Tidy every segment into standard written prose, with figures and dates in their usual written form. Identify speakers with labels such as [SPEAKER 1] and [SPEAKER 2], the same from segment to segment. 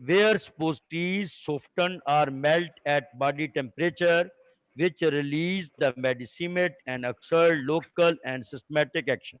[SPEAKER 1] where posties soften or melt at body temperature which release the medicament and exert local and systematic action।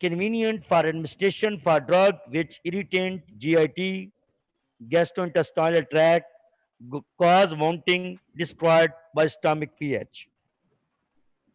[SPEAKER 1] convenient for administration for drug which irritant GIT, gastrointestinal tract, cause vomiting, destroyed by stomach pH।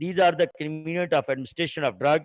[SPEAKER 1] these are the convenient of administration of drug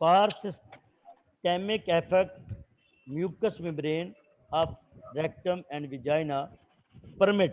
[SPEAKER 1] For systemic effect, mucous membrane of rectum and vagina permit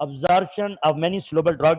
[SPEAKER 1] absorption of many soluble drug।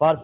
[SPEAKER 1] for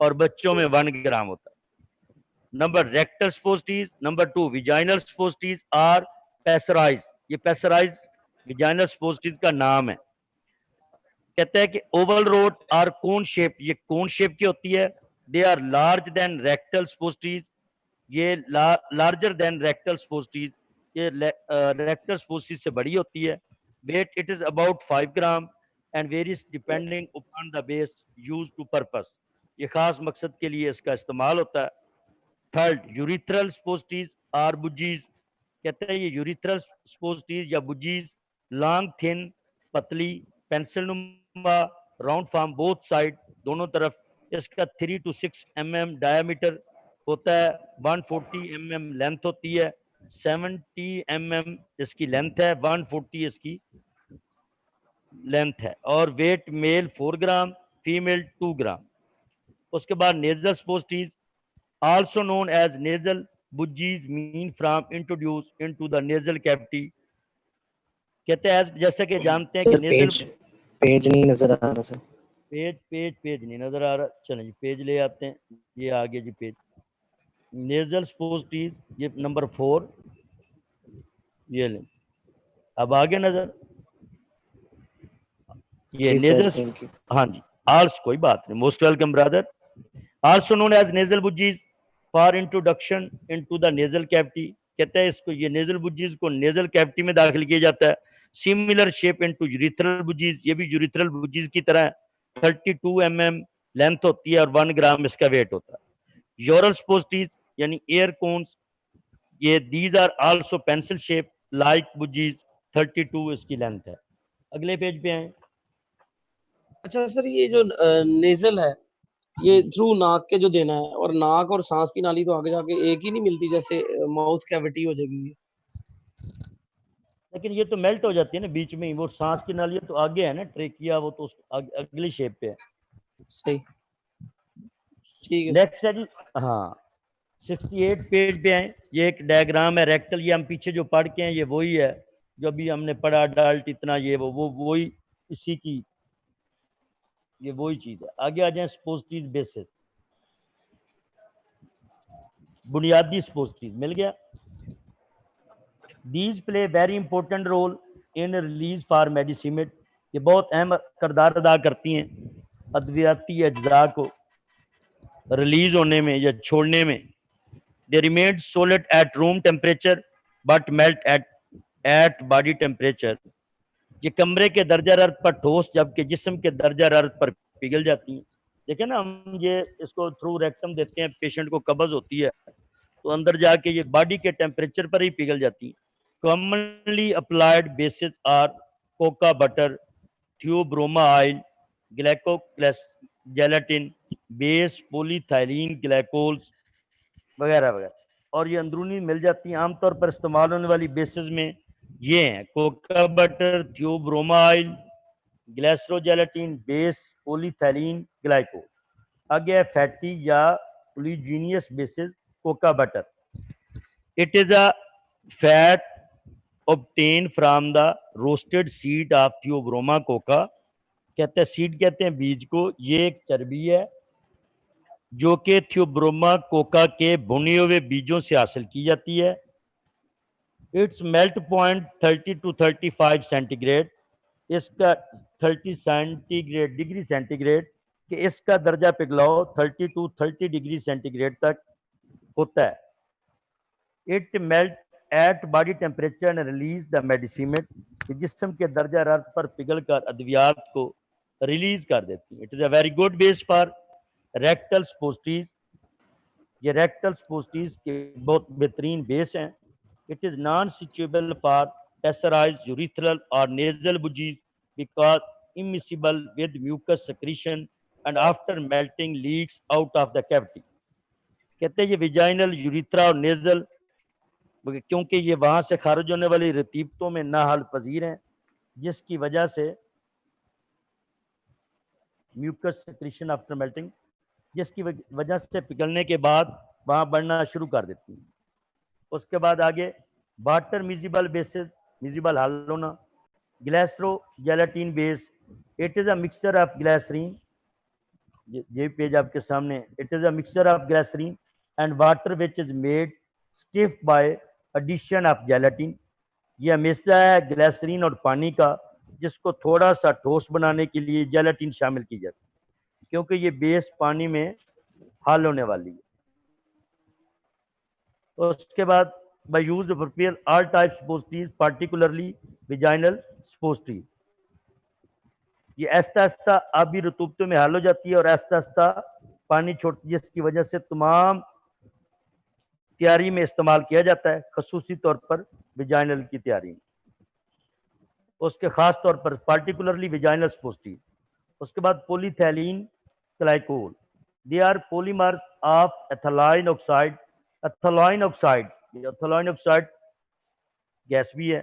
[SPEAKER 1] اور بچوں میں 1 گرام ہوتا ہے. Number rectal suppositories. Number 2 vaginal suppositories are pessaries. یہ pessaries vaginal سپوسٹیز کا نام ہے. کہتا ہے کہ اوول روڈ آر کون شیپ. یہ کون شیپ کی ہوتی ہے. They are large then rectal suppositories. یہ لارجر دین ریکٹل سپوسٹیز. یہ ریکٹل سپوسٹیز سے بڑی ہوتی ہے. Weight it is about 5 gram and varies depending upon the base use to purpose. یہ خاص مقصد کے لیے اس کا استعمال ہوتا ہے. Third urethral suppositories are bougies. کہتے ہیں یہ یوریتھرل سپوسٹیز یا بجیز لانگ تھن پتلی پینسل نما راؤنڈ فارم بوتھ سائڈ دونوں طرف. اس کا 3 to 6 mm ڈائیمیٹر ہوتا ہے. 140 mm لینتھ ہوتی ہے. 70 mm اس کی لینتھ ہے. 140 اس کی لینتھ ہے. اور ویٹ میل 4 گرام فیمیل 2 گرام. اس کے بعد nasal سپوسٹیز also known as nasal budgies mean from introduced into the nasal cavity. کہتے ہیں جیسا کہ جانتے ہیں کہ نیزل
[SPEAKER 2] پیج نہیں نظر آ رہا سر.
[SPEAKER 1] پیج نہیں نظر آ رہا. چلیں جی پیج لے آتے ہیں. یہ آگے جی پیج نیزل سپوسٹیز یہ نمبر 4 یہ لیں. اب آگے نظر یہ نیزل. ہاں جی آلس کوئی بات نہیں. Most welcome Brother. also known as nasal budgies for introduction into the nasal cavity. کہتے ہیں اس کو یہ نیزل بجیز کو نیزل کیوٹی میں داخل کیا جاتا ہے. Similar shape into urethral bougies. یہ بھی یوریتھرل بجیز کی طرح ہے. 32 mm لینتھ ہوتی ہے اور 1 گرام اس کا ویٹ ہوتا ہے. یورل سپوسٹیز یعنی ایئر کونس یہ these are also pencil shape like bougies. 32 اس کی لینتھ ہے. اگلے پیج پہ آئیں.
[SPEAKER 2] اچھا سر یہ جو نیزل ہے یہ تھرو ناک کے جو دینا ہے اور ناک اور سانس کی نالی تو آگے جا کے ایک ہی نہیں ملتی جیسے ماؤتھ کیوٹی ہو جائے گی.
[SPEAKER 1] لیکن یہ تو میلٹ ہو جاتی ہے نا بیچ میں ہی. وہ سانس کی نالی تو آگے ہے نا ٹریکیا وہ تو اگلی شیپ پہ ہے.
[SPEAKER 2] صحیح ٹھیک ہے.
[SPEAKER 1] نیکسٹ ہے جی ہاں 68 پیج پہ آئیں. یہ ایک ڈائیگرام ہے ریکٹل. یہ ہم پیچھے جو پڑھ کے ہیں یہ وہی ہے جو ابھی ہم نے پڑھا ڈالٹ اتنا یہ وہی اسی کی یہ وہی چیز ہے. آگے آ جائیں سپوسٹیز بیسس. بنیادی سپوسٹیز مل گیا. These play very important role in release for medicament. یہ بہت اہم کردار ادا کرتی ہیں ادویاتی اجزاء کو ریلیز ہونے میں یا چھوڑنے میں. They remain solid at room temperature but melt at body temperature. یہ کمرے کے درجہ حرارت پر ٹھوس جبکہ جسم کے درجہ حرارت پر پگھل جاتی ہیں. دیکھیں نا ہم یہ اس کو تھرو ریکٹم دیتے ہیں. پیشنٹ کو قبض ہوتی ہے تو اندر جا کے یہ باڈی کے ٹیمپریچر پر ہی پگھل جاتی ہیں. Commonly applied bases are cocoa butter theobroma oil glycero gelatin base polyethylene glycols وغیرہ وغیرہ. اور یہ اندرونی مل جاتی ہیں. عام طور پر استعمال ہونے والی بیسز میں یہ ہیں cocoa butter theobroma oil glycero gelatin base polyethylene glycol. آگے ہے فیٹی یا oleaginous bases cocoa butter. It is a fat obtained from the roasted seed of theobroma coca. کہتے ہیں سیڈ کہتے ہیں بیج کو. یہ ایک چربی ہے جو کہ تھیوبروما کوکا کے بھنے ہوئے بیجوں سے حاصل کی جاتی ہے. Its melt point 30 to 35 centigrade. اس کا 30 سینٹی ڈگری سینٹی گریڈ کہ اس کا درجہ پگھلاؤ 30 to 30 ڈگری سینٹی گریڈ تک ہوتا ہے. It melt at body temperature and release the medicament. جسم کے درجہ حرارت پر پگھل کر ادویات کو ریلیز کر دیتی ہیں. It is a very good base for rectal suppositories. یہ ریکٹل سپوسٹیز کے بہت بہترین بیس ہیں. It is non suitable for pessaries urethral اور nasal bougies because immiscible with mucus secretion and after melting leaks out of the cavity. کہتے ہیں یہ vaginal یوریتھرا اور نیزل کیونکہ یہ وہاں سے خارج ہونے والی رطیبتوں میں ناحل پذیر ہیں جس کی وجہ سے میوکس سیکریشن آفٹر میلٹنگ جس کی وجہ سے پگھلنے کے بعد وہاں بڑھنا شروع کر دیتی ہیں. اس کے بعد آگے واٹر میزیبل بیسز میزیبل حل ہونا. Glycero gelatin base. It is a mixture of glycerin یہ پیج آپ کے سامنے. It is a mixture of glycerin and water which is made stiff by addition of gelatin. یہ ہمیشہ ہے گلیسرین اور پانی کا جس کو تھوڑا سا ٹھوس بنانے کے لیے جیلاٹین شامل کی جاتی ہے کیونکہ یہ بیس پانی میں حل ہونے والی ہے. اس کے بعد by use to prepare all type suppositories particularly vaginal suppository. یہ آہستہ آہستہ آبی رطوبتوں میں حل ہو جاتی ہے اور آہستہ آہستہ پانی چھوڑتی ہے جس کی وجہ سے تمام تیاری میں استعمال کیا جاتا ہے خصوصی طور پر ویجائنل کی تیاری میں. اس کے خاص طور پر پارٹیکولرلی ویجائنل سپوزٹری. اس کے بعد polyethylene glycol. They are polymers of ethylene oxide. Ethylene oxide ethylene oxide gas بھی ہے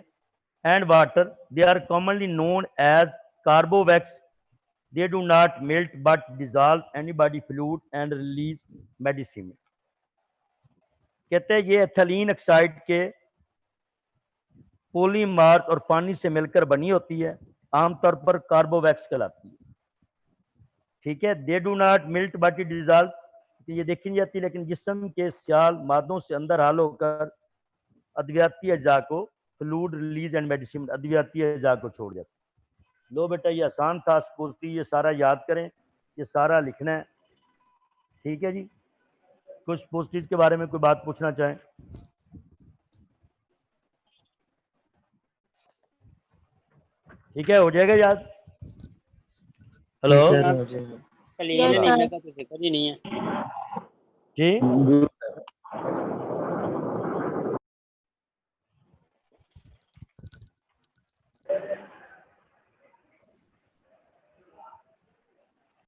[SPEAKER 1] and water. They are commonly known as carbowax. They do not melt but dissolve any body fluid and release medicine. کہتے ہیں یہ ایتھلین oxide کے polymers اور پانی سے مل کر بنی ہوتی ہے عام طور پر کاربوویکس کہلاتی ہے. ٹھیک ہے. دے do not millet but dissolve. یہ دیکھی نہیں جاتی لیکن جسم کے سیال مادوں سے اندر حل ہو کر ادویاتی اجزاء کو فلوڈ ریلیز اینڈ میڈیسن ادویاتی اجزاء کو چھوڑ جاتی. لو بیٹا یہ آسان تھا سپوزٹری. یہ سارا یاد کریں, یہ سارا لکھنا ہے. ٹھیک ہے جی. کچھ سپوزٹریز کے بارے میں کوئی بات پوچھنا چاہیں؟ ٹھیک ہے, ہو جائے گا یاد. ہلو
[SPEAKER 3] سر ہو جائے گا.
[SPEAKER 1] جی